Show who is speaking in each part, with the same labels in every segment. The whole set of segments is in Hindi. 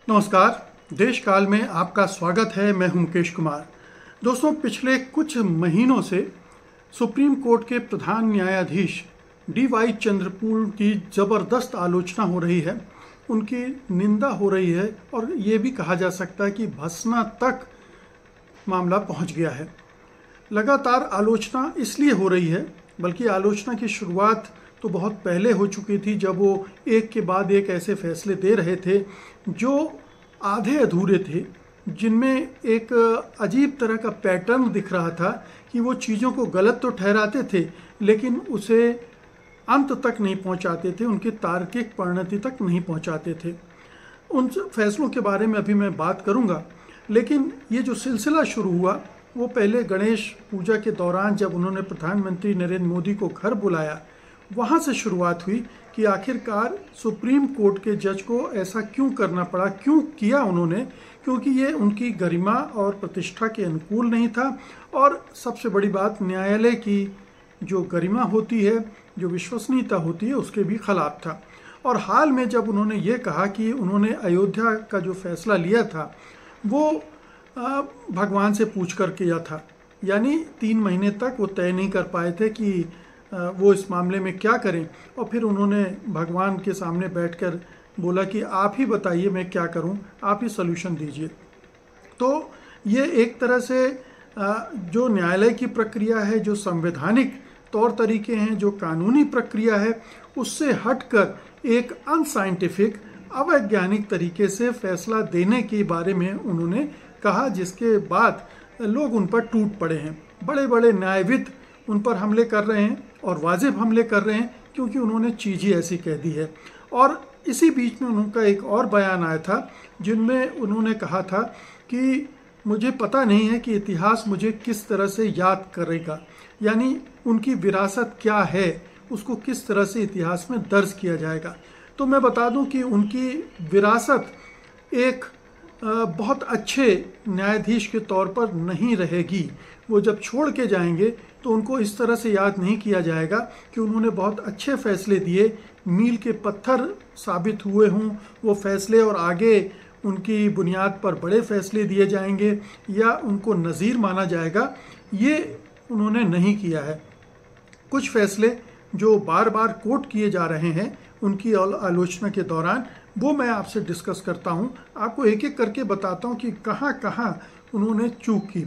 Speaker 1: नमस्कार। देश काल में आपका स्वागत है। मैं हूं मुकेश कुमार। दोस्तों, पिछले कुछ महीनों से सुप्रीम कोर्ट के प्रधान न्यायाधीश DY चंद्रचूड़ की ज़बरदस्त आलोचना हो रही है, उनकी निंदा हो रही है और ये भी कहा जा सकता है कि भत्सना तक मामला पहुंच गया है। लगातार आलोचना इसलिए हो रही है, बल्कि आलोचना की शुरुआत तो बहुत पहले हो चुकी थी, जब वो एक के बाद एक ऐसे फैसले दे रहे थे जो आधे अधूरे थे, जिनमें एक अजीब तरह का पैटर्न दिख रहा था कि वो चीज़ों को गलत तो ठहराते थे लेकिन उसे अंत तक नहीं पहुंचाते थे, उनकी तार्किक परिणति तक नहीं पहुंचाते थे। उन फैसलों के बारे में अभी मैं बात करूंगा, लेकिन ये जो सिलसिला शुरू हुआ वो पहले गणेश पूजा के दौरान जब उन्होंने प्रधानमंत्री नरेंद्र मोदी को घर बुलाया, वहाँ से शुरुआत हुई कि आखिरकार सुप्रीम कोर्ट के जज को ऐसा क्यों करना पड़ा, क्यों किया उन्होंने, क्योंकि ये उनकी गरिमा और प्रतिष्ठा के अनुकूल नहीं था और सबसे बड़ी बात, न्यायालय की जो गरिमा होती है, जो विश्वसनीयता होती है, उसके भी खिलाफ था। और हाल में जब उन्होंने ये कहा कि उन्होंने अयोध्या का जो फैसला लिया था वो भगवान से पूछ कर किया था, यानी 3 महीने तक वो तय नहीं कर पाए थे कि वो इस मामले में क्या करें, और फिर उन्होंने भगवान के सामने बैठकर बोला कि आप ही बताइए मैं क्या करूं, आप ही सलूशन दीजिए। तो ये एक तरह से जो न्यायालय की प्रक्रिया है, जो संवैधानिक तौर तरीके हैं, जो कानूनी प्रक्रिया है, उससे हटकर एक अनसाइंटिफिक, अवैज्ञानिक तरीके से फैसला देने के बारे में उन्होंने कहा, जिसके बाद लोग उन पर टूट पड़े हैं। बड़े बड़े न्यायविद उन पर हमले कर रहे हैं और वाजिब हमले कर रहे हैं, क्योंकि उन्होंने चीज़ ही ऐसी कह दी है। और इसी बीच में उनका एक और बयान आया था जिनमें उन्होंने कहा था कि मुझे पता नहीं है कि इतिहास मुझे किस तरह से याद करेगा, यानी उनकी विरासत क्या है, उसको किस तरह से इतिहास में दर्ज किया जाएगा। तो मैं बता दूं कि उनकी विरासत एक बहुत अच्छे न्यायाधीश के तौर पर नहीं रहेगी। वो जब छोड़ के जाएंगे तो उनको इस तरह से याद नहीं किया जाएगा कि उन्होंने बहुत अच्छे फैसले दिए, मील के पत्थर साबित हुए हों वो फैसले, और आगे उनकी बुनियाद पर बड़े फैसले दिए जाएंगे या उनको नज़ीर माना जाएगा। ये उन्होंने नहीं किया है। कुछ फैसले जो बार बार कोट किए जा रहे हैं उनकी आलोचना के दौरान, वो मैं आपसे डिस्कस करता हूँ, आपको एक एक करके बताता हूँ कि कहाँ कहाँ उन्होंने चूक की।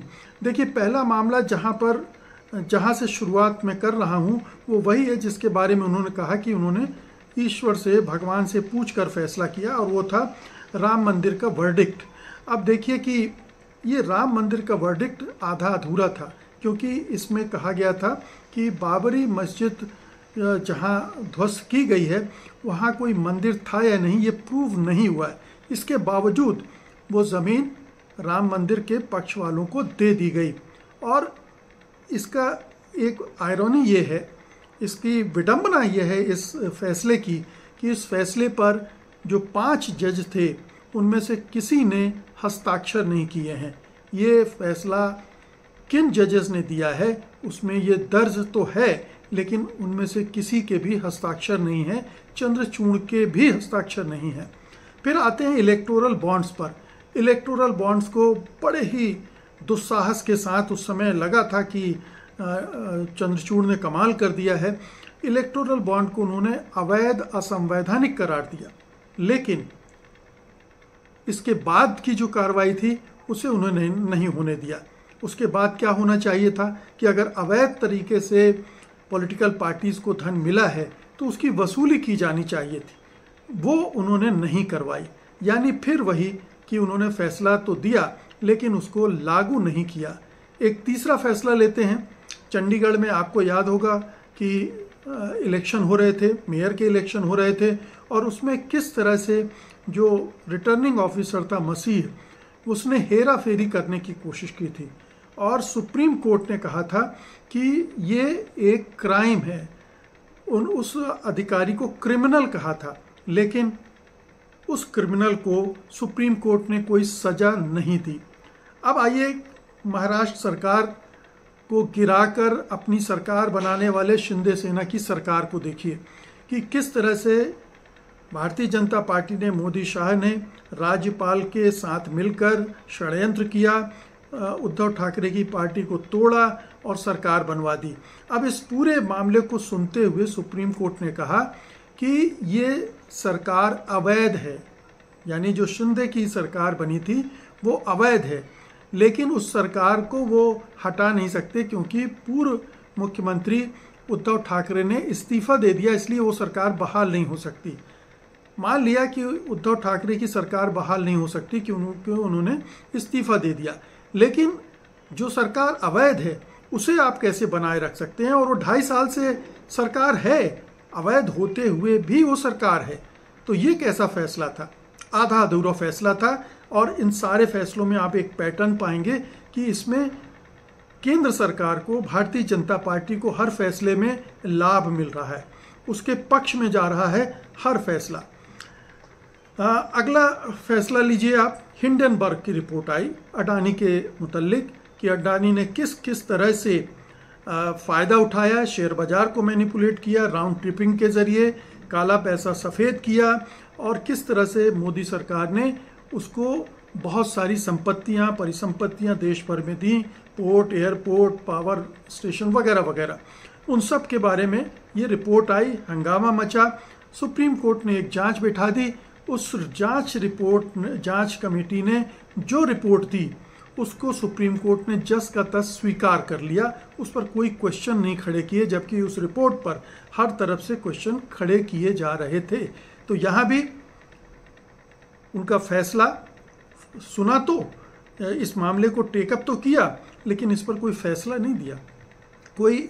Speaker 1: देखिए, पहला मामला जहाँ से शुरुआत मैं कर रहा हूँ वो वही है जिसके बारे में उन्होंने कहा कि उन्होंने ईश्वर से, भगवान से पूछ कर फैसला किया, और वो था राम मंदिर का वर्डिक्ट। अब देखिए कि ये राम मंदिर का वर्डिक्ट आधा अधूरा था, क्योंकि इसमें कहा गया था कि बाबरी मस्जिद जहाँ ध्वस्त की गई है वहाँ कोई मंदिर था या नहीं, ये प्रूव नहीं हुआ है। इसके बावजूद वो ज़मीन राम मंदिर के पक्ष वालों को दे दी गई। और इसका एक आयरनी ये है, इसकी विडंबना ये है इस फैसले की, कि इस फैसले पर जो 5 जज थे उनमें से किसी ने हस्ताक्षर नहीं किए हैं। ये फैसला किन जजेस ने दिया है उसमें ये दर्ज तो है, लेकिन उनमें से किसी के भी हस्ताक्षर नहीं है, चंद्रचूड़ के भी हस्ताक्षर नहीं है। फिर आते हैं इलेक्टोरल बॉन्ड्स पर। इलेक्टोरल बॉन्ड्स को बड़े ही दुस्साहस के साथ, उस समय लगा था कि चंद्रचूड़ ने कमाल कर दिया है, इलेक्टोरल बॉन्ड को उन्होंने अवैध, असंवैधानिक करार दिया। लेकिन इसके बाद की जो कार्रवाई थी उसे उन्होंने नहीं होने दिया। उसके बाद क्या होना चाहिए था कि अगर अवैध तरीके से पॉलिटिकल पार्टीज़ को धन मिला है तो उसकी वसूली की जानी चाहिए थी, वो उन्होंने नहीं करवाई। यानी फिर वही कि उन्होंने फैसला तो दिया लेकिन उसको लागू नहीं किया। एक तीसरा फैसला लेते हैं। चंडीगढ़ में आपको याद होगा कि इलेक्शन हो रहे थे, मेयर के इलेक्शन हो रहे थे, और उसमें किस तरह से जो रिटर्निंग ऑफिसर था मसीह, उसने हेरा फेरी करने की कोशिश की थी, और सुप्रीम कोर्ट ने कहा था कि ये एक क्राइम है। उस अधिकारी को क्रिमिनल कहा था, लेकिन उस क्रिमिनल को सुप्रीम कोर्ट ने कोई सजा नहीं दी। अब आइए महाराष्ट्र सरकार को गिराकर अपनी सरकार बनाने वाले शिंदे सेना की सरकार को देखिए कि किस तरह से भारतीय जनता पार्टी ने, मोदी शाह ने राज्यपाल के साथ मिलकर षड्यंत्र किया, उद्धव ठाकरे की पार्टी को तोड़ा और सरकार बनवा दी। अब इस पूरे मामले को सुनते हुए सुप्रीम कोर्ट ने कहा कि ये सरकार अवैध है, यानी जो शिंदे की सरकार बनी थी वो अवैध है, लेकिन उस सरकार को वो हटा नहीं सकते क्योंकि पूर्व मुख्यमंत्री उद्धव ठाकरे ने इस्तीफा दे दिया, इसलिए वो सरकार बहाल नहीं हो सकती। मान लिया कि उद्धव ठाकरे की सरकार बहाल नहीं हो सकती क्योंकि उन्होंने इस्तीफा दे दिया, लेकिन जो सरकार अवैध है उसे आप कैसे बनाए रख सकते हैं? और वो 2.5 साल से सरकार है, अवैध होते हुए भी वो सरकार है। तो ये कैसा फैसला था? आधा अधूरा फैसला था। और इन सारे फैसलों में आप एक पैटर्न पाएंगे कि इसमें केंद्र सरकार को, भारतीय जनता पार्टी को हर फैसले में लाभ मिल रहा है, उसके पक्ष में जा रहा है हर फैसला। अगला फैसला लीजिए आप। हिंडनबर्ग की रिपोर्ट आई अडानी के मुतल्लिक कि अडानी ने किस किस तरह से फ़ायदा उठाया, शेयर बाजार को मैनिपुलेट किया, राउंड ट्रिपिंग के ज़रिए काला पैसा सफ़ेद किया, और किस तरह से मोदी सरकार ने उसको बहुत सारी संपत्तियां, परिसंपत्तियां देश भर में दी, पोर्ट, एयरपोर्ट, पावर स्टेशन वगैरह वगैरह। उन सब के बारे में ये रिपोर्ट आई, हंगामा मचा। सुप्रीम कोर्ट ने एक जांच बैठा दी। उस जांच कमेटी ने जो रिपोर्ट दी उसको सुप्रीम कोर्ट ने जस का तस स्वीकार कर लिया, उस पर कोई क्वेश्चन नहीं खड़े किए, जबकि उस रिपोर्ट पर हर तरफ से क्वेश्चन खड़े किए जा रहे थे। तो यहाँ भी उनका फैसला सुना, तो इस मामले को टेकअप तो किया, लेकिन इस पर कोई फैसला नहीं दिया, कोई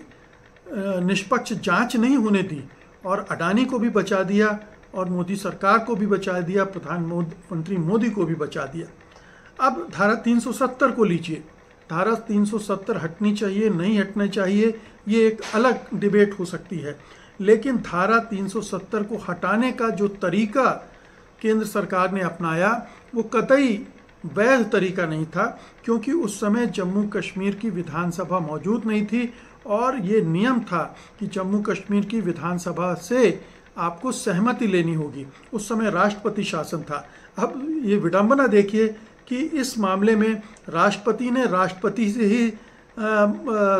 Speaker 1: निष्पक्ष जांच नहीं होने दी, और अडानी को भी बचा दिया और मोदी सरकार को भी बचा दिया, प्रधानमंत्री मोदी को भी बचा दिया। अब धारा 370 को लीजिए। धारा 370 हटनी चाहिए, नहीं हटना चाहिए, ये एक अलग डिबेट हो सकती है, लेकिन धारा 370 को हटाने का जो तरीका केंद्र सरकार ने अपनाया वो कतई वैध तरीका नहीं था, क्योंकि उस समय जम्मू कश्मीर की विधानसभा मौजूद नहीं थी और ये नियम था कि जम्मू कश्मीर की विधानसभा से आपको सहमति लेनी होगी। उस समय राष्ट्रपति शासन था। अब ये विडंबना देखिए कि इस मामले में राष्ट्रपति ने राष्ट्रपति से ही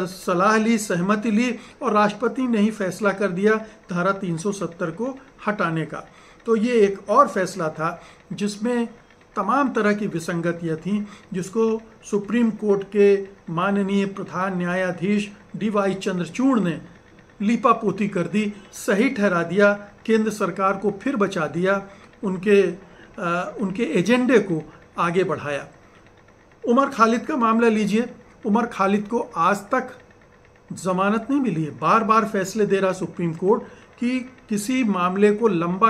Speaker 1: सलाह ली, सहमति ली, और राष्ट्रपति ने ही फैसला कर दिया धारा 370 को हटाने का। तो ये एक और फैसला था जिसमें तमाम तरह की विसंगतियां थीं, जिसको सुप्रीम कोर्ट के माननीय प्रधान न्यायाधीश DY चंद्रचूड़ ने लीपापोती कर दी, सही ठहरा दिया, केंद्र सरकार को फिर बचा दिया, उनके एजेंडे को आगे बढ़ाया। उमर खालिद का मामला लीजिए। उमर खालिद को आज तक जमानत नहीं मिली है। बार बार फैसले दे रहा सुप्रीम कोर्ट कि किसी मामले को लंबा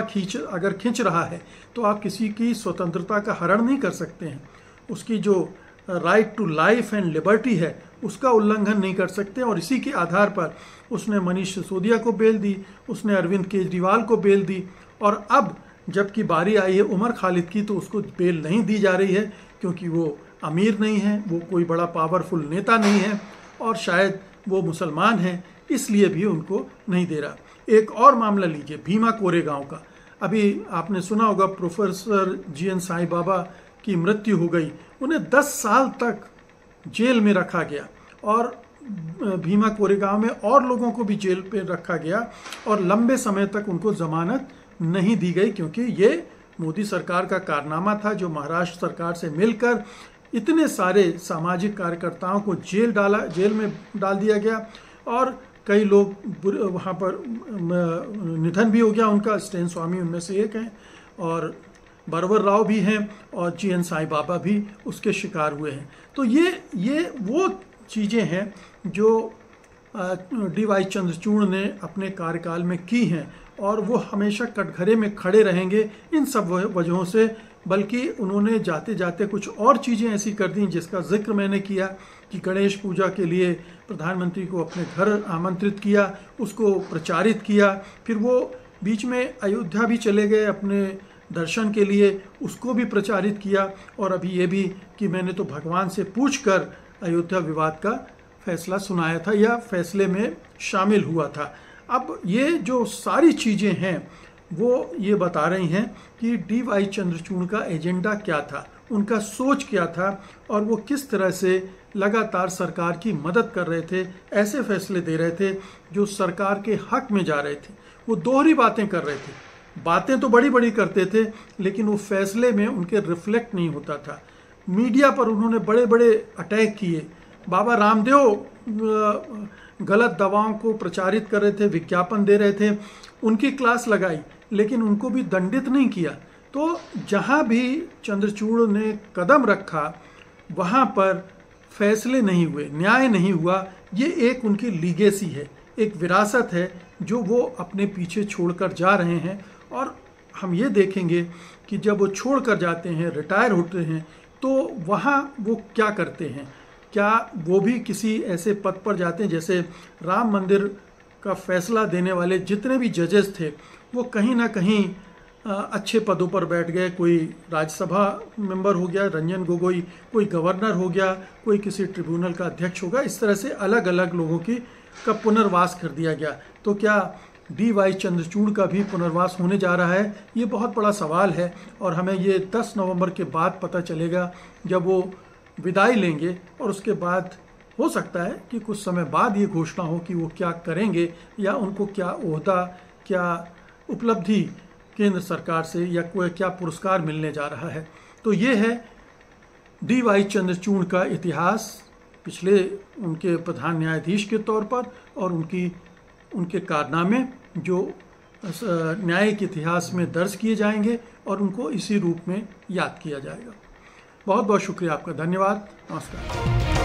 Speaker 1: अगर खींच रहा है तो आप किसी की स्वतंत्रता का हरण नहीं कर सकते हैं, उसकी जो right to life and liberty है उसका उल्लंघन नहीं कर सकते। और इसी के आधार पर उसने मनीष सिसोदिया को बेल दी, उसने अरविंद केजरीवाल को बेल दी, और अब जबकि बारी आई है उमर खालिद की तो उसको बेल नहीं दी जा रही है, क्योंकि वो अमीर नहीं है, वो कोई बड़ा पावरफुल नेता नहीं है, और शायद वो मुसलमान हैं, इसलिए भी उनको नहीं दे रहा। एक और मामला लीजिए, भीमा कोरेगांव का। अभी आपने सुना होगा प्रोफेसर GN साईं बाबा की मृत्यु हो गई, उन्हें 10 साल तक जेल में रखा गया, और भीमा कोरेगांव में और लोगों को भी जेल पे रखा गया, और लंबे समय तक उनको जमानत नहीं दी गई, क्योंकि ये मोदी सरकार का कारनामा था, जो महाराष्ट्र सरकार से मिलकर इतने सारे सामाजिक कार्यकर्ताओं को जेल में डाल दिया गया, और कई लोग वहाँ पर निधन भी हो गया उनका। स्टेन स्वामी उनमें से एक हैं, और बरवर राव भी हैं, और GN साईं बाबा भी उसके शिकार हुए हैं। तो ये वो चीज़ें हैं जो DY चंद्रचूड़ ने अपने कार्यकाल में की हैं, और वो हमेशा कटघरे में खड़े रहेंगे इन सब वजहों से। बल्कि उन्होंने जाते जाते कुछ और चीज़ें ऐसी कर दी जिसका जिक्र मैंने किया कि गणेश पूजा के लिए प्रधानमंत्री को अपने घर आमंत्रित किया, उसको प्रचारित किया, फिर वो बीच में अयोध्या भी चले गए अपने दर्शन के लिए, उसको भी प्रचारित किया, और अभी ये भी कि मैंने तो भगवान से पूछकर अयोध्या विवाद का फैसला सुनाया था या फैसले में शामिल हुआ था। अब ये जो सारी चीज़ें हैं वो ये बता रही हैं कि डी.वाई. चंद्रचूड़ का एजेंडा क्या था, उनका सोच क्या था और वो किस तरह से लगातार सरकार की मदद कर रहे थे, ऐसे फैसले दे रहे थे जो सरकार के हक में जा रहे थे। वो दोहरी बातें कर रहे थे, बातें तो बड़ी बड़ी करते थे लेकिन वो फैसले में उनके रिफ्लेक्ट नहीं होता था। मीडिया पर उन्होंने बड़े बड़े अटैक किए। बाबा रामदेव गलत दवाओं को प्रचारित कर रहे थे, विज्ञापन दे रहे थे, उनकी क्लास लगाई लेकिन उनको भी दंडित नहीं किया। तो जहाँ भी चंद्रचूड़ ने कदम रखा वहाँ पर फैसले नहीं हुए, न्याय नहीं हुआ। ये एक उनकी लीगेसी है, एक विरासत है जो वो अपने पीछे छोड़कर जा रहे हैं। और हम ये देखेंगे कि जब वो छोड़कर जाते हैं, रिटायर होते हैं, तो वहाँ वो क्या करते हैं। क्या वो भी किसी ऐसे पद पर जाते हैं, जैसे राम मंदिर का फैसला देने वाले जितने भी जजेस थे वो कहीं ना कहीं अच्छे पदों पर बैठ गए। कोई राज्यसभा मेंबर हो गया रंजन गोगोई, कोई गवर्नर हो गया, कोई किसी ट्रिब्यूनल का अध्यक्ष होगा। इस तरह से अलग अलग लोगों का पुनर्वास कर दिया गया। तो क्या डी.वाई. चंद्रचूड़ का भी पुनर्वास होने जा रहा है? ये बहुत बड़ा सवाल है और हमें ये 10 नवंबर के बाद पता चलेगा जब वो विदाई लेंगे। और उसके बाद हो सकता है कि कुछ समय बाद ये घोषणा हो कि वो क्या करेंगे या उनको क्या ओहदा, क्या उपलब्धि केंद्र सरकार से या कोई क्या पुरस्कार मिलने जा रहा है। तो ये है डी.वाई. चंद्रचूड़ का इतिहास, पिछले उनके प्रधान न्यायाधीश के तौर पर और उनके कारनामे जो न्यायिक इतिहास में दर्ज किए जाएंगे और उनको इसी रूप में याद किया जाएगा। बहुत बहुत शुक्रिया आपका, धन्यवाद, नमस्कार।